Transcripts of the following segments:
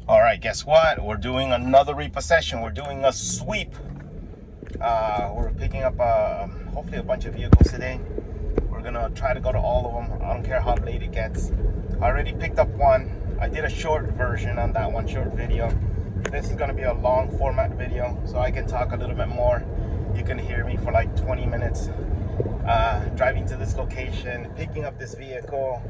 All right, guess what? We're doing another repossession. We're doing a sweep. We're picking up hopefully a bunch of vehicles today. We're gonna try to go to all of them. I don't care how late it gets. I already picked up one. I did a short version on that one, short video. This is gonna be a long format video, so I can talk a little bit more. You can hear me for like 20 minutes driving to this location, picking up this vehicle,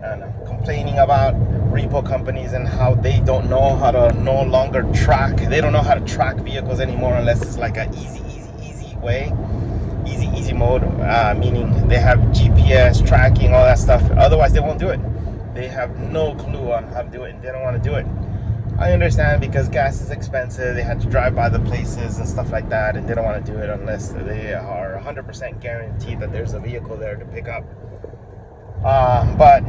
and complaining about repo companies and how they don't know how to no longer track. They don't know how to track vehicles anymore unless it's like an easy way, easy mode, meaning they have GPS tracking, all that stuff. Otherwise, they won't do it. They have no clue on how to do it, and they don't want to do it. I understand because gas is expensive. They had to drive by the places and stuff like that, and they don't want to do it unless they are 100% guaranteed that there's a vehicle there to pick up. But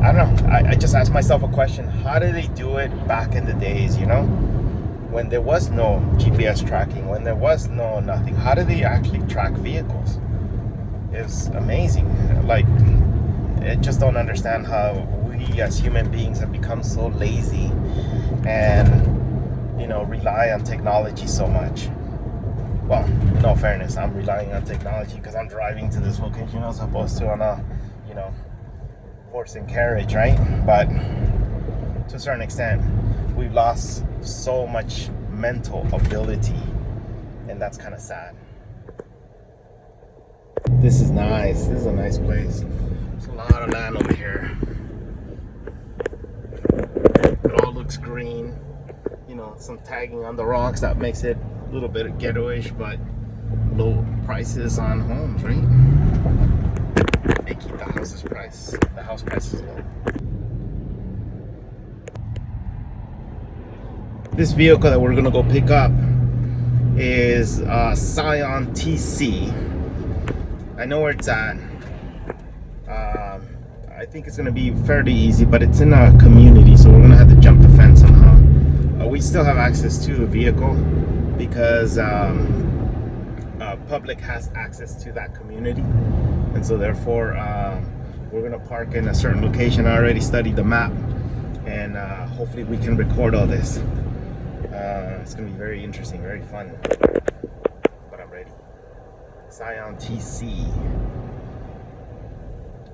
I don't know. I just asked myself a question. How did they do it back in the days, you know? When there was no GPS tracking, when there was no nothing. How did they actually track vehicles? It's amazing. Like, I just don't understand how we as human beings have become so lazy and, you know, rely on technology so much. Well, in all fairness, I'm relying on technology because I'm driving to this location as opposed to on a, you know, horse and carriage, right? But to a certain extent, we've lost so much mental ability, and that's kind of sad. This is nice. This is a nice place. There's a lot of land over here. It all looks green. You know, some tagging on the rocks that makes it a little bit ghetto-ish, but low prices on homes, right? They keep the house's price. The house price is low. This vehicle that we're gonna go pick up is Scion TC. I know where it's at. I think it's gonna be fairly easy, but it's in a community, so we're gonna have to jump the fence somehow. We still have access to the vehicle because public has access to that community, and so therefore we're gonna park in a certain location. I already studied the map, and hopefully we can record all this. It's gonna be very interesting, very fun, but I'm ready. Scion TC.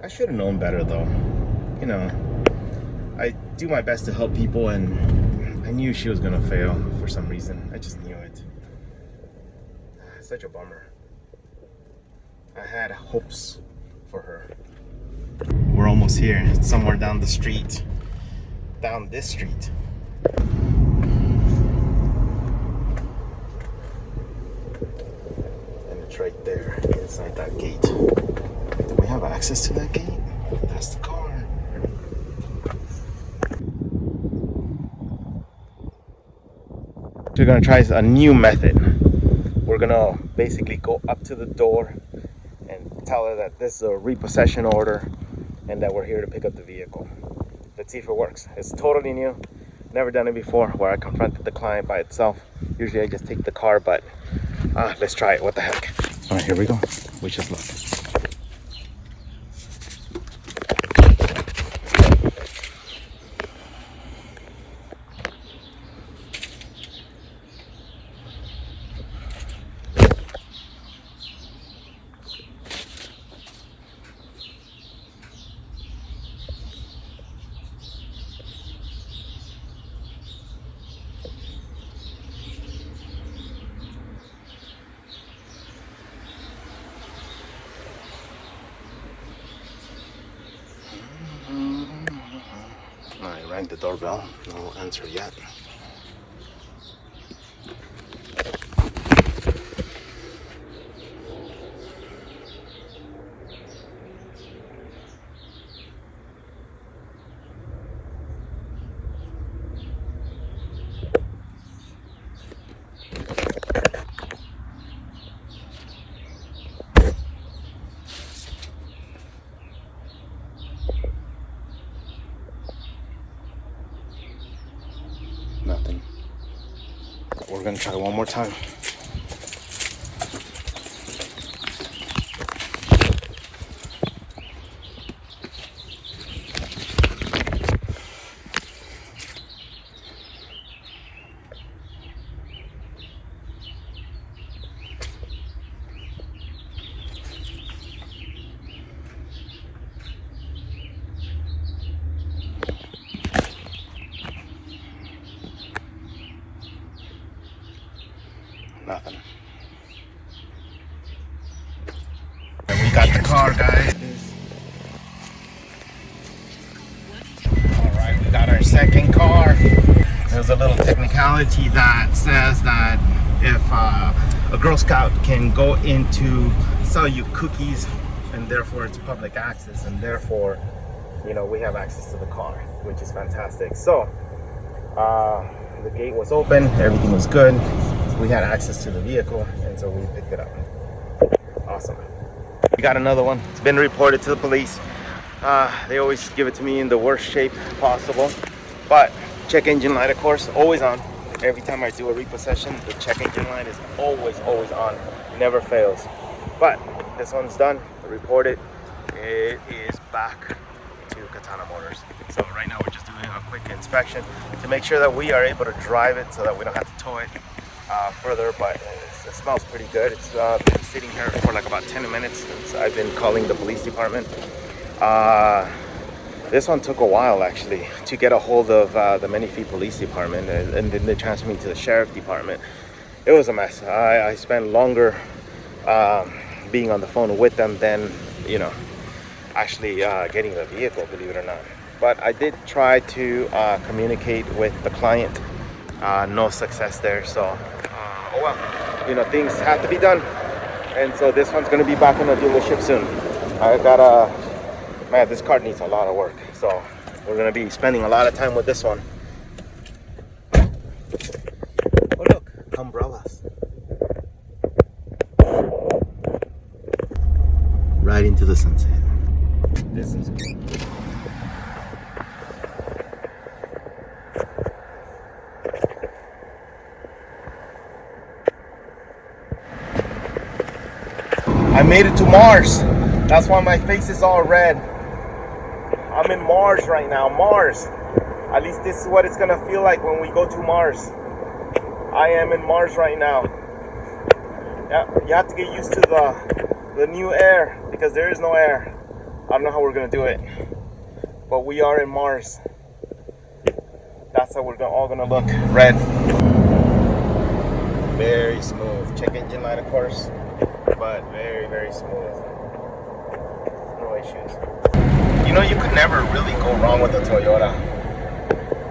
I should have known better though. You know, I do my best to help people, and I knew she was gonna fail for some reason. I just knew it. It's such a bummer. I had hopes for her. We're almost here. It's somewhere down the street. Down this street. And it's right there inside that gate. Do we have access to that gate? That's the car. We're gonna try a new method. We're gonna basically go up to the door and tell her that this is a repossession order and that we're here to pick up the vehicle. Let's see if it works. It's totally new. Never done it before where I confronted the client by itself. Usually I just take the car, but let's try it. What the heck? All right, here we go. Wish us luck. I rang the doorbell. No answer yet. Nothing. We're gonna try one more time. Nothing. And we got the car, guys. Alright, we got our second car. There's a little technicality that says that if a Girl Scout can go into sell you cookies, and therefore it's public access, and therefore, you know, we have access to the car, which is fantastic. So the gate was open, everything was good, we had access to the vehicle, and so we picked it up. Awesome. We got another one. It's been reported to the police. They always give it to me in the worst shape possible, but check engine light, of course, always on. Every time I do a repossession, the check engine light is always on, never fails. But this one's done, reported. It is back to Katana Motors. So right now we're just doing a quick inspection to make sure that we are able to drive it so that we don't have to tow it further, but it smells pretty good. It's been sitting here for like about 10 minutes since I've been calling the police department. This one took a while actually to get a hold of the Menifee Police Department, and then they transferred me to the Sheriff Department. It was a mess. I spent longer being on the phone with them than, you know, actually getting the vehicle, believe it or not. But I did try to communicate with the client. No success there. So, oh well, you know, things have to be done. And so this one's going to be back in the dealership soon. I got man, this car needs a lot of work. So we're going to be spending a lot of time with this one. Oh look, umbrellas. Right into the sunset. This is good. I made it to Mars. That's why my face is all red. I'm in Mars right now. Mars. At least this is what it's gonna feel like when we go to Mars. I am in Mars right now. Yeah, you have to get used to the new air, because there is no air. I don't know how we're gonna do it, but we are in Mars. That's how we're all gonna look. Red. Very smooth. Check engine light, of course, but very, very smooth. No issues. You know, you could never really go wrong with a Toyota.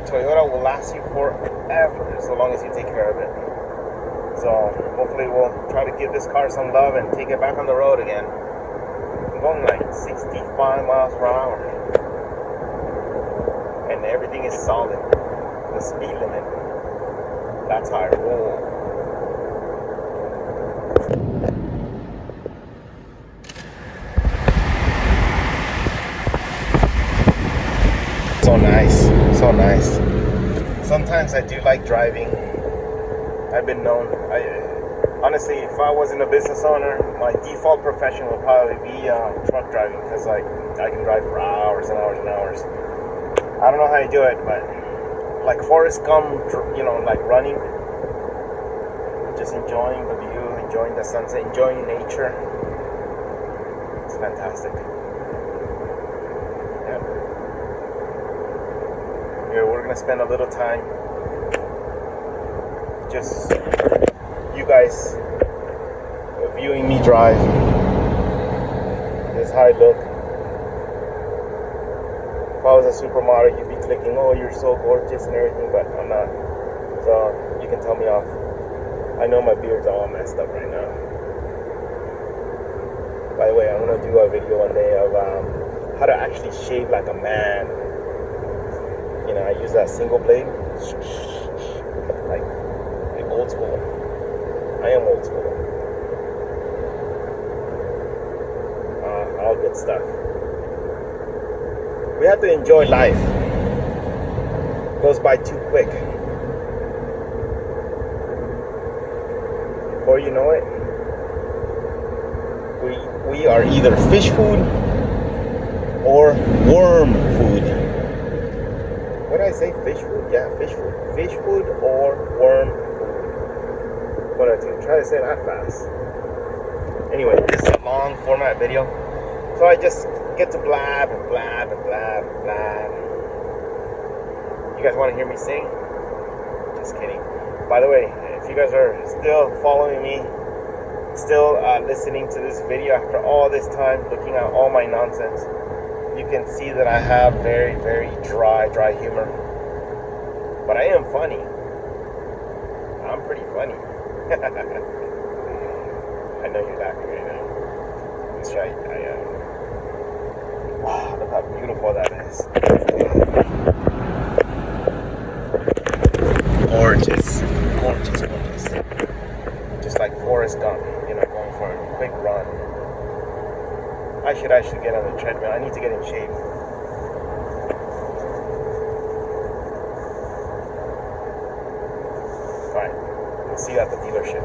Toyota will last you forever so long as you take care of it. So hopefully we'll try to give this car some love and take it back on the road again. I'm going like 65 miles per hour. And everything is solid. The speed limit. That's how I roll. So nice, so nice. Sometimes I do like driving. I've been known. Honestly, if I wasn't a business owner, my default profession would probably be truck driving, because like I can drive for hours and hours and hours. I don't know how you do it, but like Forrest Gump, you know, like running, just enjoying the view, enjoying the sunset, enjoying nature. It's fantastic. Here we're gonna spend a little time just you guys viewing me drive. This is how I look. If I was a supermodel, you'd be clicking, oh, you're so gorgeous and everything, but I'm not. So you can tell me off. I know my beard's all messed up right now. By the way, I'm gonna do a video one day of how to actually shave like a man. You know, I use that single blade, like old school. I am old school. All good stuff. We have to enjoy life. It goes by too quick. Before you know it, we are either fish food or worm food. What did I say? Fish food? Yeah, fish food. Fish food or worm food. What did I do? Try to say that fast. Anyway, this is a long format video, so I just get to blab and blab and blab and blab. You guys want to hear me sing? Just kidding. By the way, if you guys are still following me, still listening to this video after all this time, looking at all my nonsense, you can see that I have very, very dry humor. But I am funny. I'm pretty funny. I know you're laughing right now. That's right. Wow, look how beautiful that is. Gorgeous. Gorgeous, gorgeous. Just like Forrest Gump, going for a quick run. I should actually get on the treadmill. I need to get in shape. Alright, we'll see you at the dealership.